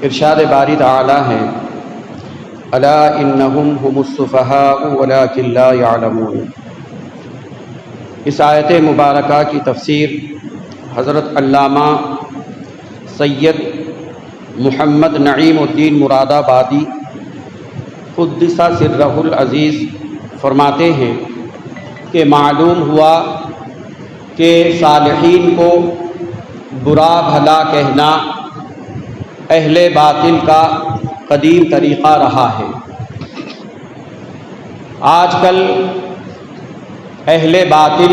ارشاد باری تعالی ہے الا انہم هم السفہاء ولکن لا یعلمون۔ اس آیت مبارکہ کی تفسیر حضرت علامہ سید محمد نعیم الدین مراد آبادی قدس سرہ العزیز فرماتے ہیں کہ معلوم ہوا کہ صالحین کو برا بھلا کہنا اہل باطل کا قدیم طریقہ رہا ہے۔ آج کل اہل باطل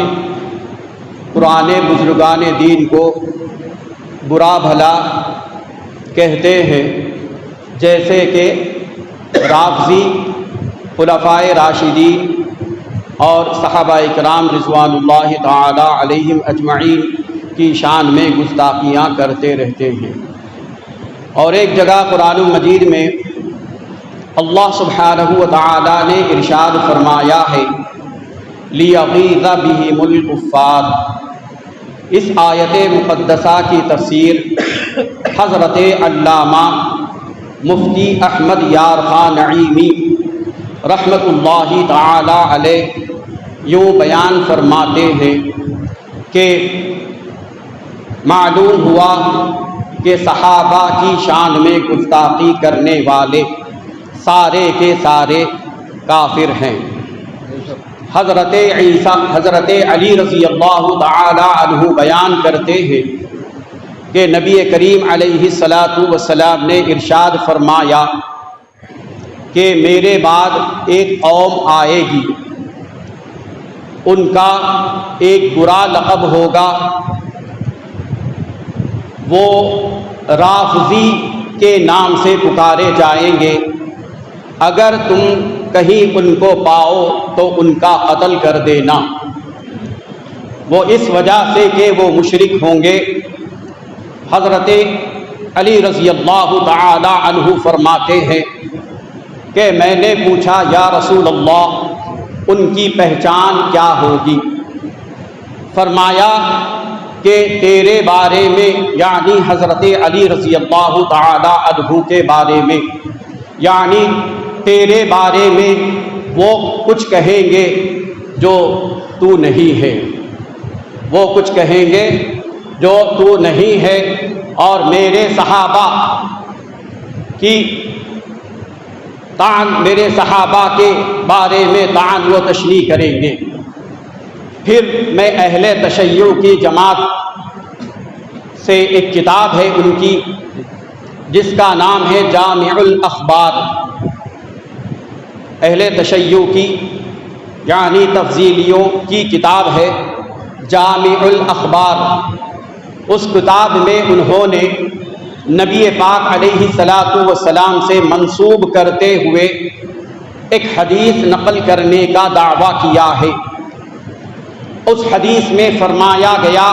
پرانے بزرگان دین کو برا بھلا کہتے ہیں، جیسے کہ رافضی، خلفائے راشدین اور صحابہ کرام رضوان اللہ تعالی علیہم اجمعین کی شان میں گستاخیاں کرتے رہتے ہیں۔ اور ایک جگہ قرآن مجید میں اللہ سبحانہ و تعالی نے ارشاد فرمایا ہے لِيَغِيظَ بِهِمُ الْكُفَّارَ۔ اس آیت مقدسہ کی تفسیر حضرت علامہ مفتی احمد یار خان نعیمی رحمۃ اللہ تعالی علیہ یوں بیان فرماتے ہیں کہ معلوم ہوا کہ صحابہ کی شان میں گستاخی کرنے والے سارے کے سارے کافر ہیں۔ حضرت علی رضی اللہ تعالی عنہ بیان کرتے ہیں کہ نبی کریم علیہ الصلاۃ والسلام نے ارشاد فرمایا کہ میرے بعد ایک قوم آئے گی، ان کا ایک برا لقب ہوگا، وہ رافضی کے نام سے پکارے جائیں گے۔ اگر تم کہیں ان کو پاؤ تو ان کا قتل کر دینا، وہ اس وجہ سے کہ وہ مشرک ہوں گے۔ حضرت علی رضی اللہ تعالی عنہ فرماتے ہیں کہ میں نے پوچھا یا رسول اللہ ان کی پہچان کیا ہوگی؟ فرمایا کہ تیرے بارے میں، یعنی حضرت علی رضی اللہ تعالی عنہ کے بارے میں، یعنی تیرے بارے میں وہ کچھ کہیں گے جو تو نہیں ہے، وہ کچھ کہیں گے جو تو نہیں ہے، اور میرے صحابہ کی میرے صحابہ کے بارے میں طعن و تشنیع کریں گے۔ پھر میں اہل تشیع کی جماعت سے ایک کتاب ہے ان کی جس کا نام ہے جامع الاخبار، اہل تشیع کی یعنی تفضیلیوں کی کتاب ہے جامع الاخبار۔ اس کتاب میں انہوں نے نبی پاک علیہ الصلاۃ والسلام سے منسوب کرتے ہوئے ایک حدیث نقل کرنے کا دعویٰ کیا ہے۔ اس حدیث میں فرمایا گیا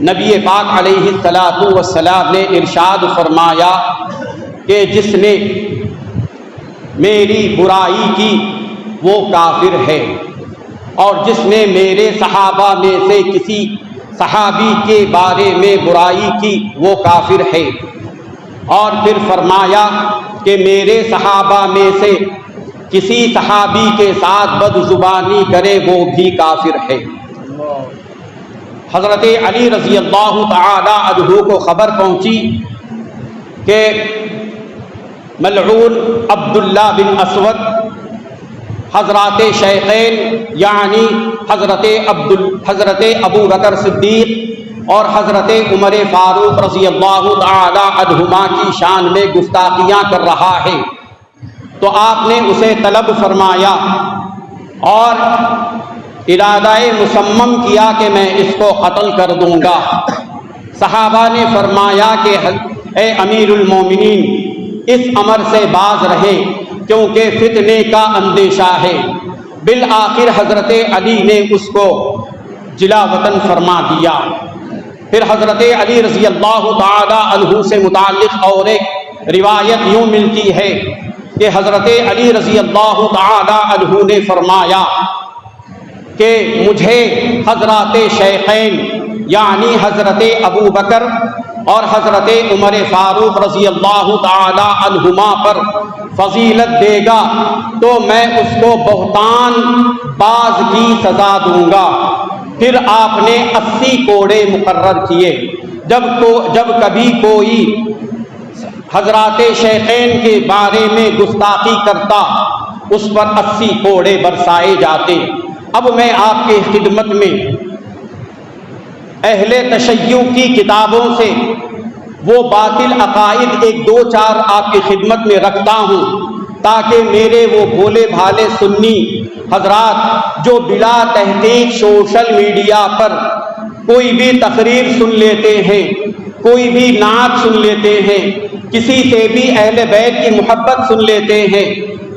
نبی پاک علیہ الصلاۃ والسلام نے ارشاد فرمایا کہ جس نے میری برائی کی وہ کافر ہے، اور جس نے میرے صحابہ میں سے کسی صحابی کے بارے میں برائی کی وہ کافر ہے۔ اور پھر فرمایا کہ میرے صحابہ میں سے کسی صحابی کے ساتھ بد زبانی کرے وہ بھی کافر ہے۔ حضرت علی رضی اللہ تعالی عنہ کو خبر پہنچی کہ ملعون عبداللہ بن اسود حضرات شیخین یعنی حضرت ابو بکر صدیق اور حضرت عمر فاروق رضی اللہ تعالی عنہما کی شان میں گستاخیاں کر رہا ہے، تو آپ نے اسے طلب فرمایا اور ارادہ مصمم کیا کہ میں اس کو قتل کر دوں گا۔ صحابہ نے فرمایا کہ اے امیر المومنین اس امر سے باز رہے کیونکہ فتنے کا اندیشہ ہے۔ بالآخر حضرت علی نے اس کو جلا وطن فرما دیا۔ پھر حضرت علی رضی اللہ تعالی عنہ سے متعلق اور ایک روایت یوں ملتی ہے کہ حضرت علی رضی اللہ تعالی عنہ نے فرمایا کہ مجھے حضرات شیخین یعنی حضرت ابو بکر اور حضرت عمر فاروق رضی اللہ تعالی عنہما پر فضیلت دے گا تو میں اس کو بہتان باز کی سزا دوں گا۔ پھر آپ نے 80 کوڑے مقرر کیے۔ جب کبھی کوئی حضرات شیخین کے بارے میں گستاخی کرتا اس پر 80 کوڑے برسائے جاتے۔ اب میں آپ کے خدمت میں اہل تشیع کی کتابوں سے وہ باطل عقائد 1-2-4 آپ کی خدمت میں رکھتا ہوں تاکہ میرے وہ بھولے بھالے سنی حضرات جو بلا تحقیق سوشل میڈیا پر کوئی بھی تقریر سن لیتے ہیں، کوئی بھی نعت سن لیتے ہیں، کسی سے بھی اہل بیت کی محبت سن لیتے ہیں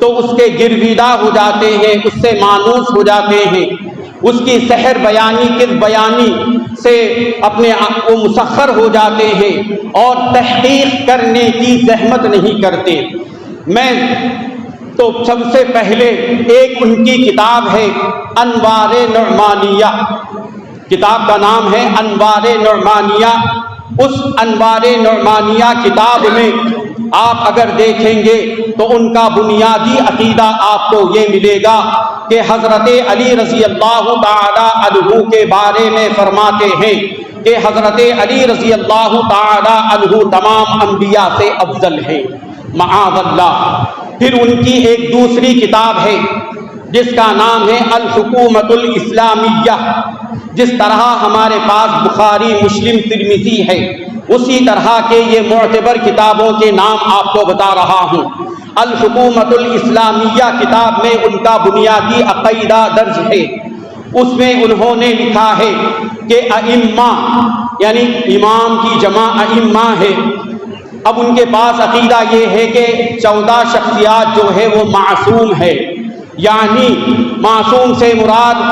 تو اس کے گرویدہ ہو جاتے ہیں، اس سے مانوس ہو جاتے ہیں، اس کی سحر بیانی کذب بیانی سے اپنے آپ کو مسخر ہو جاتے ہیں اور تحقیق کرنے کی زحمت نہیں کرتے۔ میں تو سب سے پہلے ایک ان کی کتاب ہے انوار نعمانیہ، کتاب کا نام ہے انوار نعمانیہ۔ اس انوار نعمانیہ کتاب میں آپ اگر دیکھیں گے تو ان کا بنیادی عقیدہ آپ کو یہ ملے گا کہ حضرت علی رضی اللہ تعالی عنہ کے بارے میں فرماتے ہیں کہ حضرت علی رضی اللہ تعالی عنہ تمام انبیاء سے افضل ہیں، معاذ اللہ۔ پھر ان کی ایک دوسری کتاب ہے جس کا نام ہے الحکومت الاسلامیہ۔ جس طرح ہمارے پاس بخاری، مسلم، ترمذی ہے، اسی طرح کے یہ معتبر کتابوں کے نام آپ کو بتا رہا ہوں۔ الحکومت الاسلامیہ کتاب میں ان کا بنیادی عقیدہ درج ہے۔ اس میں انہوں نے لکھا ہے کہ ائمہ یعنی امام کی جمع ائمہ ہے۔ اب ان کے پاس عقیدہ یہ ہے کہ 14 شخصیات جو ہے وہ معصوم ہے، یعنی معصوم سے مراد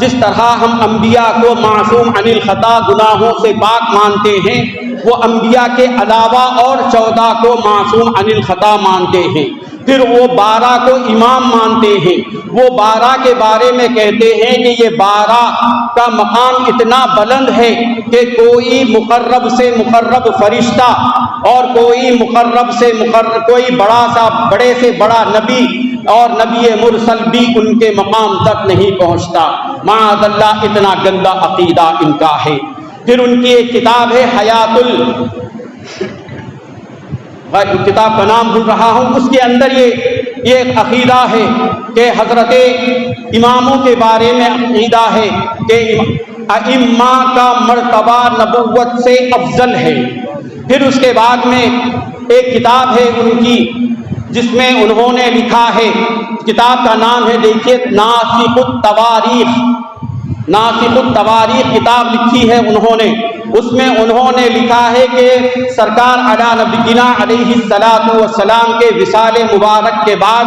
جس طرح ہم انبیاء کو معصوم عن الخطا گناہوں سے پاک مانتے ہیں، وہ انبیاء کے علاوہ اور 14 کو معصوم عن الخطا مانتے ہیں۔ پھر وہ 12 کو امام مانتے ہیں۔ وہ 12 کے بارے میں کہتے ہیں کہ یہ 12 کا مقام اتنا بلند ہے کہ کوئی مقرب سے مقرب فرشتہ اور کوئی مقرب سے مقرب کوئی بڑے سے بڑا نبی اور نبی مرسل بھی ان کے مقام تک نہیں پہنچتا۔ معاذ اللہ، اتنا گندا عقیدہ ان کا ہے۔ پھر ان کی ایک کتاب ہے حیات کتاب کا نام بھول رہا ہوں، اس کے اندر یہ عقیدہ ہے کہ حضرت اماموں کے بارے میں عقیدہ ہے کہ ائمہ کا مرتبہ نبوت سے افضل ہے۔ پھر اس کے بعد میں ایک کتاب ہے ان کی جس میں انہوں نے لکھا ہے، کتاب کا نام ہے دیکھیے ناسخ التواریخ۔ ناسخ التواریخ کتاب لکھی ہے انہوں نے۔ اس میں انہوں نے لکھا ہے کہ سرکار علی نبینا علیہ الصلاۃ والسلام کے وصال مبارک کے بعد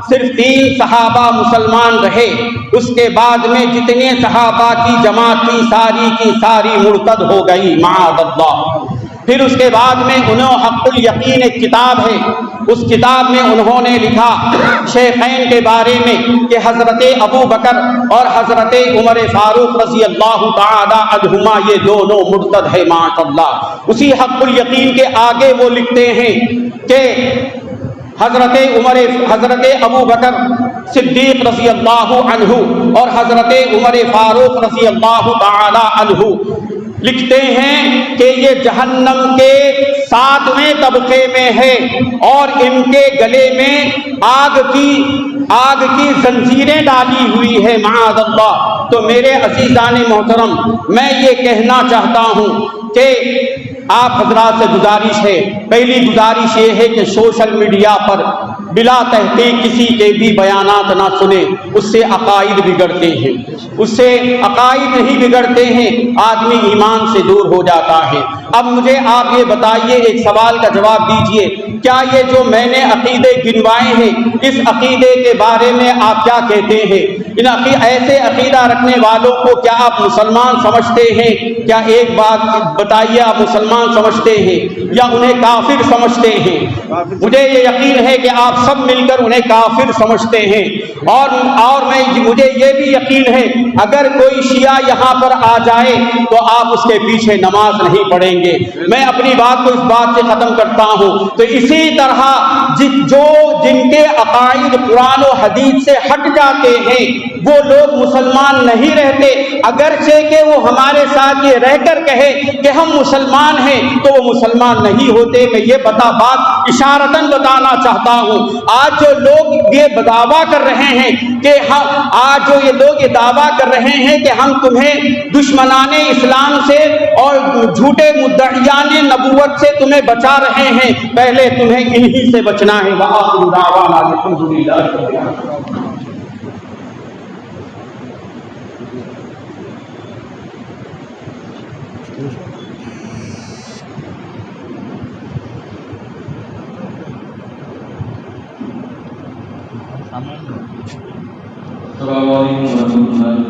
صرف 3 صحابہ مسلمان رہے، اس کے بعد میں جتنے صحابہ کی جماعت تھی کی ساری مرتد ہو گئی، معاذ اللہ۔ پھر اس کے بعد میں انہوں حق الیقین ایک کتاب ہے، اس کتاب میں انہوں نے لکھا شیخین کے بارے میں کہ حضرت ابو بکر اور حضرت عمر فاروق رضی اللہ تعالی عنہما یہ دونوں مرتد ہے، معاذ اللہ۔ اسی حق الیقین کے آگے وہ لکھتے ہیں کہ حضرت ابو بکر صدیق رضی اللہ عنہ اور حضرت عمر فاروق رضی اللہ تعالی عنہ لکھتے ہیں کہ یہ جہنم کے 7ویں طبقے میں ہے اور ان کے گلے میں آگ کی زنجیریں ڈالی ہوئی ہے، معاذ اللہ۔ تو میرے عزیزان محترم، میں یہ کہنا چاہتا ہوں کہ آپ حضرات سے گزارش ہے، پہلی گزارش یہ ہے کہ سوشل میڈیا پر بلا تحقیق کسی کے بھی بیانات نہ سنیں، اس سے عقائد بگڑتے ہیں، اس سے عقائد نہیں بگڑتے ہیں، آدمی ایمان سے دور ہو جاتا ہے۔ اب مجھے آپ یہ بتائیے، ایک سوال کا جواب دیجئے، کیا یہ جو میں نے عقیدے گنوائے ہیں، اس عقیدے کے بارے میں آپ کیا کہتے ہیں؟ ایسے عقیدہ رکھنے والوں کو کیا آپ مسلمان سمجھتے ہیں؟ کیا ایک بات بتائیے، آپ مسلمان سمجھتے ہیں یا انہیں کافر سمجھتے ہیں؟ مجھے یہ یقین ہے کہ آپ سب مل کر انہیں کافر سمجھتے ہیں، اور مجھے یہ بھی یقین ہے اگر کوئی شیعہ یہاں پر آ جائے تو آپ اس کے پیچھے نماز نہیں پڑھیں گے۔ گے۔ میں اپنی بات کو اس بات سے ختم کرتا ہوں، تو اسی طرح جن کے عقائد قرآن و حدیث سے ہٹ جاتے ہیں وہ لوگ مسلمان نہیں رہتے، اگرچہ کہ وہ ہمارے ساتھ یہ رہ کر کہے کہ ہم مسلمان ہیں تو وہ مسلمان نہیں ہوتے۔ میں یہ بات اشارتاً بتانا چاہتا ہوں، آج جو لوگ یہ دعویٰ کر رہے ہیں کہ ہم تمہیں دشمنان اسلام سے اور جھوٹے مدعیان نبوت سے تمہیں بچا رہے ہیں، پہلے تمہیں انہی سے بچنا ہے۔ وآخر دعوانا الحمدللہ رب العالمین۔ السلام علیکم ورحمۃ اللہ